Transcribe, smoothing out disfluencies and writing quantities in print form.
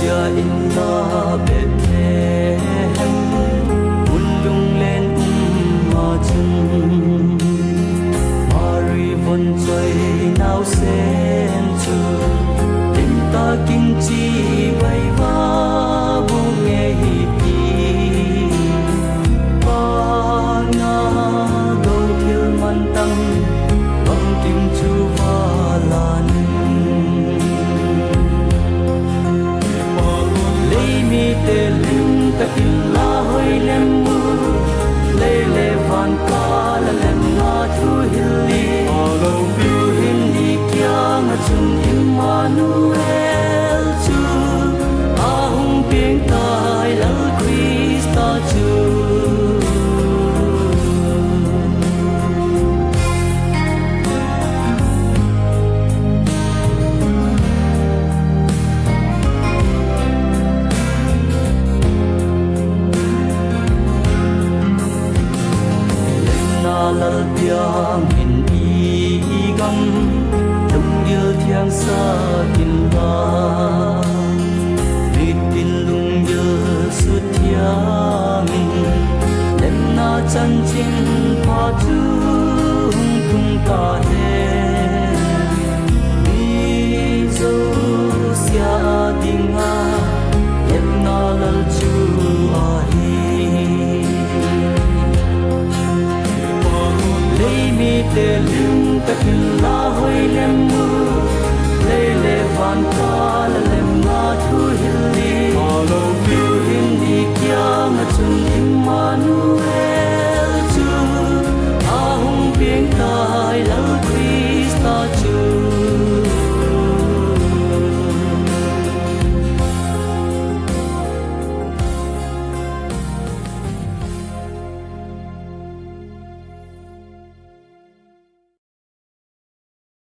chia in ta bệt thêm buồn lung lên mà chân Mary vốn chơi nào sen chu tình ta kinh chi bay va bu nghe hít đi ba na đâu thiếu man tăng bằng tim chu va lan lấy mi te lim ta in la hoi lem mu le le van ka la lem na thu hilli alo tu hilli kya ma chung Emmanuel chu ahung pieng tai lal Krista chu lal piang in igam dum dil thiang sa in ba vitin lung ye su thiang lem na chan chin pha chu tung ta he